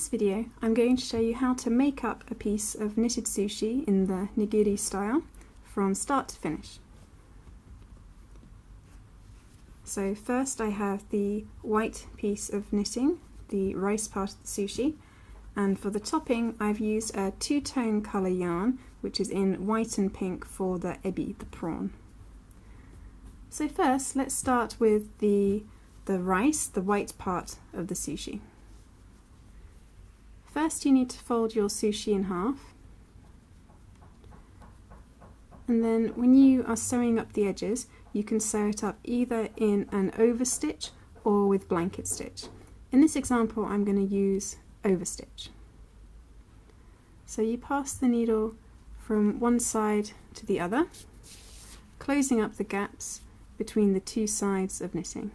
this video I'm going to show you how to make up a piece of knitted sushi in the nigiri style from start to finish. So first I have the white piece of knitting, the rice part of the sushi, and for the topping I've used a two-tone colour yarn which is in white and pink for the ebi, the prawn. So first let's start with the rice, the white part of the sushi. First you need to fold your sushi in half, and then when you are sewing up the edges you can sew it up either in an overstitch or with blanket stitch. In this example I'm going to use overstitch. So you pass the needle from one side to the other, closing up the gaps between the two sides of knitting.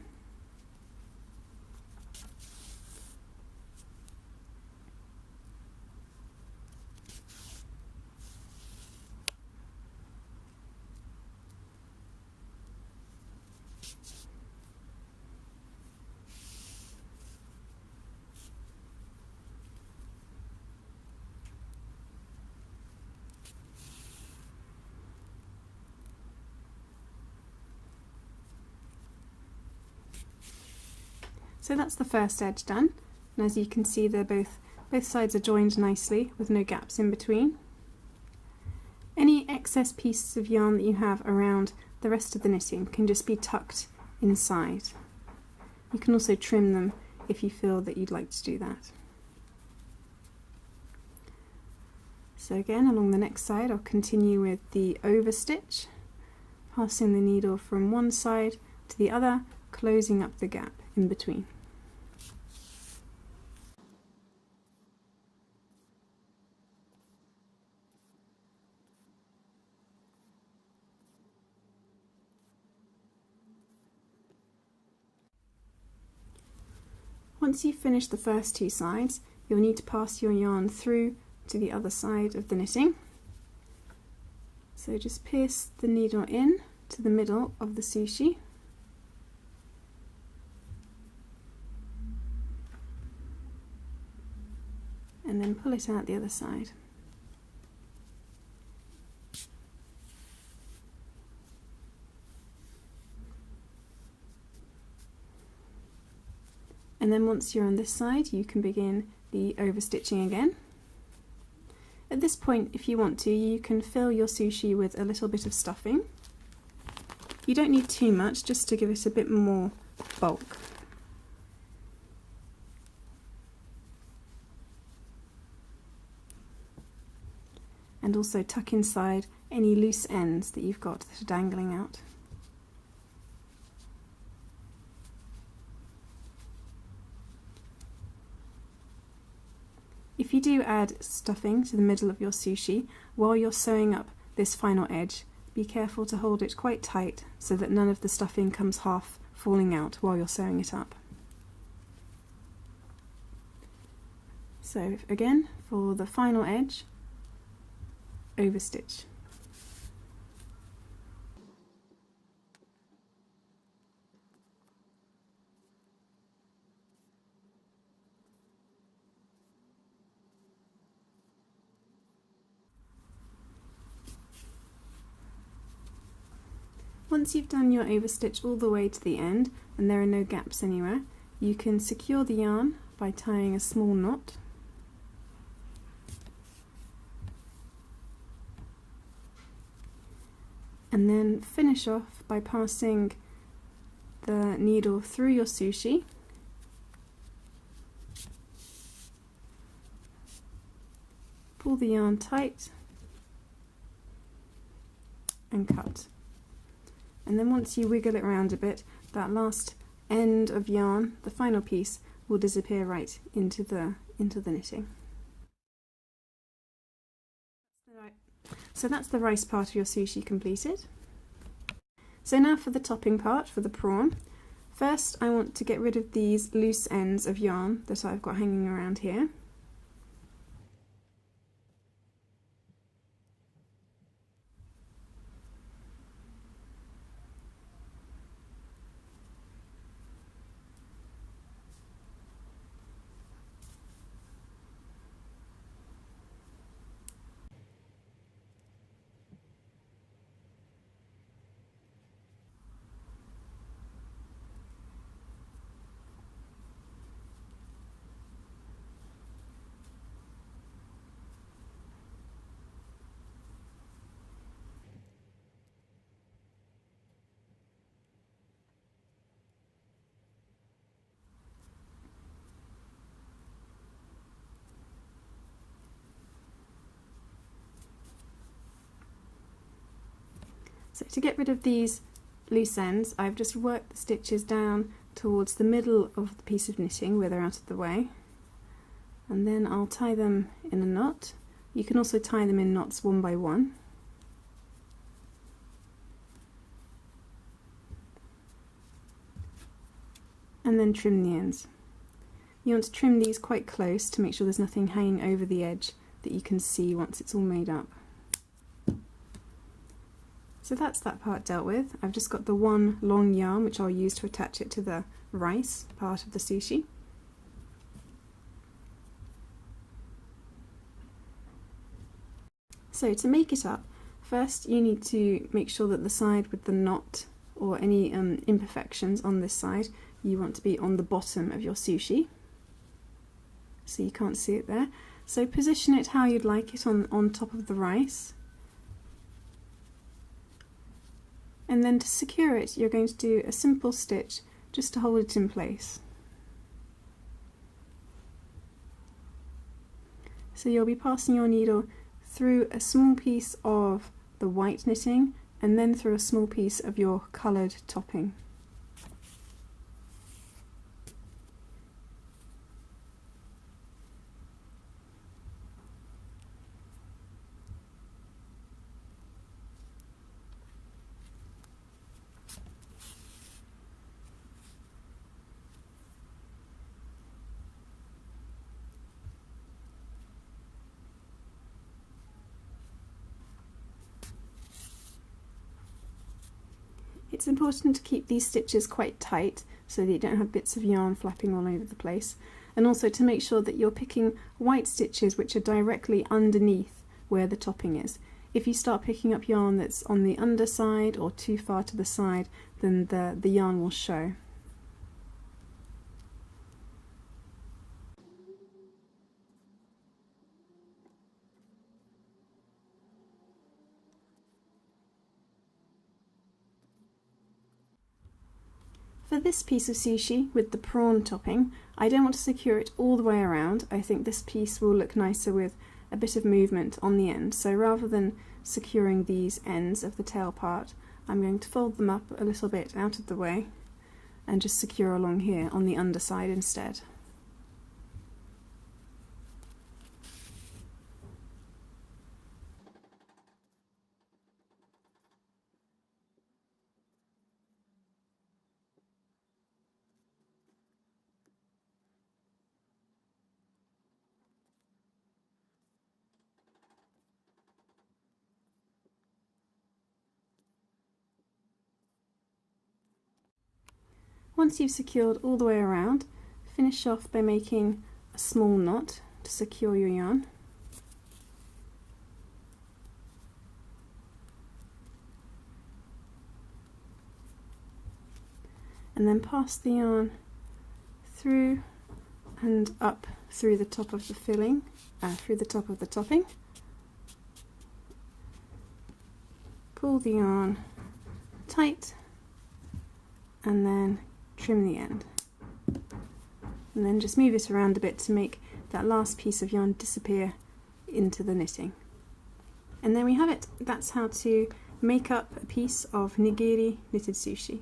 So that's the first edge done, and as you can see they're both sides are joined nicely with no gaps in between. Any excess pieces of yarn that you have around the rest of the knitting can just be tucked inside. You can also trim them if you feel that you'd like to do that. So again, along the next side I'll continue with the overstitch, passing the needle from one side to the other, closing up the gap in between. Once you've finished the first two sides, you'll need to pass your yarn through to the other side of the knitting. So just pierce the needle in to the middle of the sushi. And then pull it out the other side. And then once you're on this side you can begin the overstitching again. At this point, if you want to, you can fill your sushi with a little bit of stuffing. You don't need too much, just to give it a bit more bulk. And also tuck inside any loose ends that you've got that are dangling out. If you do add stuffing to the middle of your sushi while you're sewing up this final edge, be careful to hold it quite tight so that none of the stuffing comes half falling out while you're sewing it up. So again, for the final edge, overstitch. Once you've done your overstitch all the way to the end and there are no gaps anywhere, you can secure the yarn by tying a small knot. And then finish off by passing the needle through your sushi, pull the yarn tight and cut. And then once you wiggle it around a bit, that last end of yarn, the final piece, will disappear right into the knitting. So that's the rice part of your sushi completed. So now for the topping part, for the prawn. First I want to get rid of these loose ends of yarn that I've got hanging around here. So to get rid of these loose ends, I've just worked the stitches down towards the middle of the piece of knitting where they're out of the way, and then I'll tie them in a knot. You can also tie them in knots one by one. And then trim the ends. You want to trim these quite close to make sure there's nothing hanging over the edge that you can see once it's all made up. So that's that part dealt with. I've just got the one long yarn which I'll use to attach it to the rice part of the sushi. So to make it up, first you need to make sure that the side with the knot or any imperfections on this side, you want to be on the bottom of your sushi. So you can't see it there. So position it how you'd like it on top of the rice. And then to secure it, you're going to do a simple stitch just to hold it in place. So you'll be passing your needle through a small piece of the white knitting and then through a small piece of your coloured topping. It's important to keep these stitches quite tight so that you don't have bits of yarn flapping all over the place, and also to make sure that you're picking white stitches which are directly underneath where the topping is. If you start picking up yarn that's on the underside or too far to the side, then the yarn will show. For this piece of sushi with the prawn topping, I don't want to secure it all the way around. I think this piece will look nicer with a bit of movement on the end. So rather than securing these ends of the tail part, I'm going to fold them up a little bit out of the way and just secure along here on the underside instead. Once you've secured all the way around, finish off by making a small knot to secure your yarn. And then pass the yarn through and up through the top of the filling, through the top of the topping. Pull the yarn tight and then trim the end. And then just move it around a bit to make that last piece of yarn disappear into the knitting. And there we have it. That's how to make up a piece of nigiri knitted sushi.